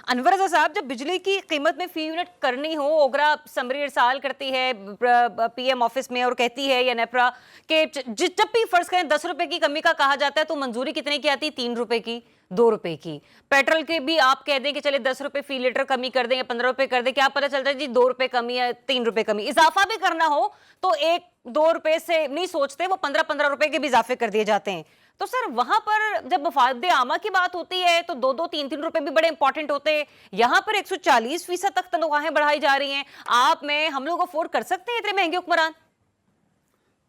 अनवर रज़ा साहब, जब बिजली की कीमत में फी यूनिट करनी हो, ओगरा समरी इरसाल करती है पीएम ऑफिस में और कहती है या नेपरा कि जब भी फर्ज करें 10 रुपए की कमी का कहा जाता है तो मंजूरी कितने की आती है? 3 रुपए की, 2 रुपए की। पेट्रोल के भी आप कह दें कि चले 10 रुपए फी लीटर कमी कर दें या 15 रुपए कर दें, क्या पता चलता है जी 2 रुपए कमी या 3 रुपए कमी। इजाफा भी करना हो तो 1-2 रुपए से नहीं सोचते, वो 15-15 रुपए के भी इजाफे कर दिए जाते हैं। तो सर वहां पर जब मफाद आमा की बात होती है तो 2-2, 3-3 रुपए भी बड़े इंपॉर्टेंट होते हैं। यहां पर 140% तक तनख्वाहें बढ़ाई जा रही हैं। हम लोग अफोर्ड कर सकते हैं इतने महंगे हुक्मरान?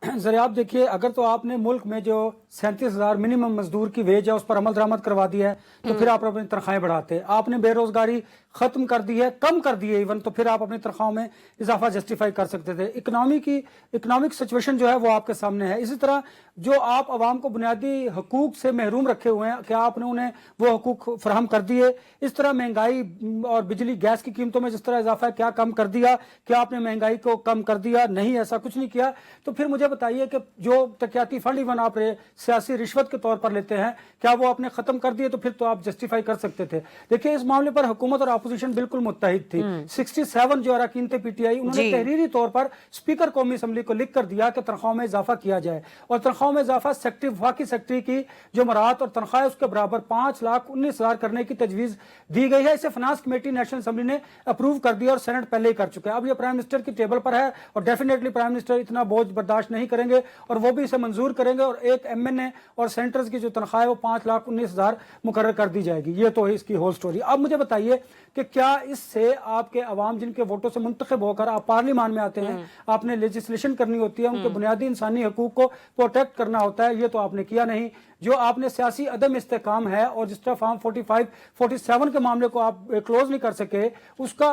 जरा आप देखिए, अगर तो आपने मुल्क में जो 37,000 मिनिमम मजदूर की वेज है उस पर अमल दरामद करवा दिया है तो फिर आप अपनी तनख्वाहें बढ़ाते। आपने बेरोजगारी खत्म कर दी है, कम कर दी है इवन, तो फिर आप अपनी तनख्वाहों में इजाफा जस्टिफाई कर सकते थे। इकोनॉमिक सिचुएशन जो है वो आपके सामने है। इसी तरह जो आप आवाम को बुनियादी हकूक से महरूम रखे हुए हैं, क्या आपने उन्हें वो हकूक फराहम कर दिए? इस तरह महंगाई और बिजली गैस की कीमतों में जिस तरह इजाफा है, क्या कम कर दिया? क्या आपने महंगाई को कम कर दिया? नहीं, ऐसा कुछ नहीं किया। तो फिर मुझे बताइए कि जो तकियाती फंड इवन आप सियासी रिश्वत के तौर पर लेते हैं, क्या वो आपने खत्म कर दिए? तो फिर तो आप जस्टिफाई कर सकते थे। देखिए, इस मामले पर हुकूमत और अपोजिशन बिल्कुल मुत्तहिद थी। 67 जो अरकान थे पीटीआई, उन्होंने तहरीरी तौर पर स्पीकर कौमी असम्बली को लिख कर दिया कि तनख्वाहों में इजाफा किया जाए, और तनख्वाहों में इजाफा सेक्रेटरी वफाकी सेक्रेटरी की जो मराहत और तनख्वाह है उसके बराबर 5,19,000 करने की तजवीज दी गई है। इसे फाइनेंस कमेटी नेशनल असम्बली ने अप्रूव कर दिया और सेनेट पहले ही कर चुका है। अब ये प्राइम मिनिस्टर की टेबल पर है और डेफिनेटली प्राइम मिनिस्टर इतना बोझ बर्दाश्त नहीं करेंगे और वो भी इसे मंजूर करेंगे, और एक एमएनए और सेनेटर्स की जो तनख्वाह है वो 5,19,000 मुकर्रर कर दी जाएगी। ये तो है इसकी होल स्टोरी। अब मुझे बताइए कि क्या इससे आपके अवाम जिनके वोटों से मुंतखब होकर आप पार्लियामान में आते हैं, आपने लेजिस्लेशन करनी होती है, उनके बुनियादी इंसानी हकूक को प्रोटेक्ट करना होता है, ये तो आपने किया नहीं। जो आपने सियासी अदम इस्तेकाम है और जिस तरह फॉर्म 45, 47 के मामले को आप क्लोज नहीं कर सके, उसका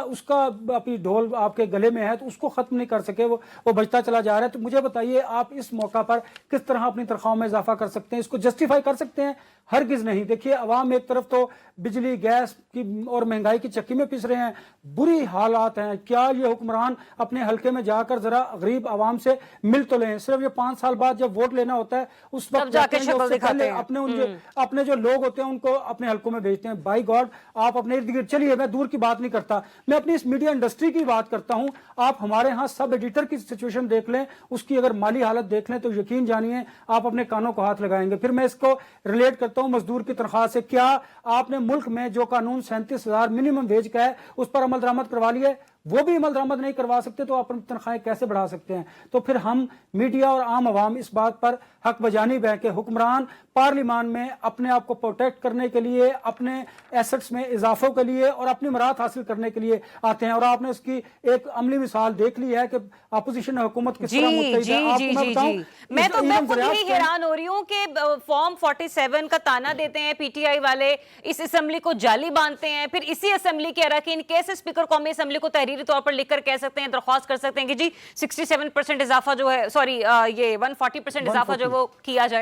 अपनी ढोल आपके गले में है तो उसको खत्म नहीं कर सके, वो बचता चला जा रहा है। तो मुझे बताइए, आप इस मौका पर किस तरह अपनी तनख्वाहों में इजाफा कर सकते हैं? इसको जस्टिफाई कर सकते हैं? हरगिज नहीं। देखिए, अवाम एक तरफ तो बिजली गैस की और महंगाई की चक्की में पिस रहे हैं, बुरी हालात हैं। क्या ये हुक्मरान अपने हल्के में जाकर जरा गरीब आवाम से मिल तो लें? सिर्फ ये 5 साल बाद जब वोट लेना होता है उस वक्त अपने जो लोग होते हैं उनको अपने हल्कों में भेजते हैं। बाई गॉड, आप अपने इर्द गिर्द चलिए, मैं दूर की बात नहीं करता, मैं अपनी इस मीडिया इंडस्ट्री की बात करता हूं। आप हमारे यहाँ सब एडिटर की सिचुएशन देख लें, उसकी अगर माली हालत देख लें तो यकीन जानिए आप अपने कानों को हाथ लगाएंगे। फिर मैं इसको रिलेट करता हूं मजदूर की तनख्वाह से। क्या आपने मुल्क में जो कानून 37,000 मिनिमम वेज का है उस पर अमल दरामद करवा लिया? वो भी अमल दरामद नहीं करवा सकते तो अपनी तनख्वाहें कैसे बढ़ा सकते हैं? तो फिर हम मीडिया और आम आवाम इस बात पर हक बजानिब है कि हुक्मरान पार्लियामान में अपने आप को प्रोटेक्ट करने के लिए, अपने एसेट्स में इजाफों के लिए और अपनी मराहत हासिल करने के लिए आते हैं। और आपने इसकी एक अमली मिसाल देख ली है कि अपोजिशन हुकूमत किस तरह मुत्तहिद है। मैं खुद ही हैरान हो रही हूँ कि फॉर्म 47 का ताना देते हैं पीटीआई वाले, इस असेंबली को जाली बांधते हैं, फिर इसी असेंबली के अरकान कैसे स्पीकर कौमी असेंबली को तहरीरी तौर पर लिखकर कह सकते हैं, दरख्वास्त कर सकते हैं कि जी 67% इजाफा जो है, सॉरी ये 140% इजाफा जो वो किया जाए।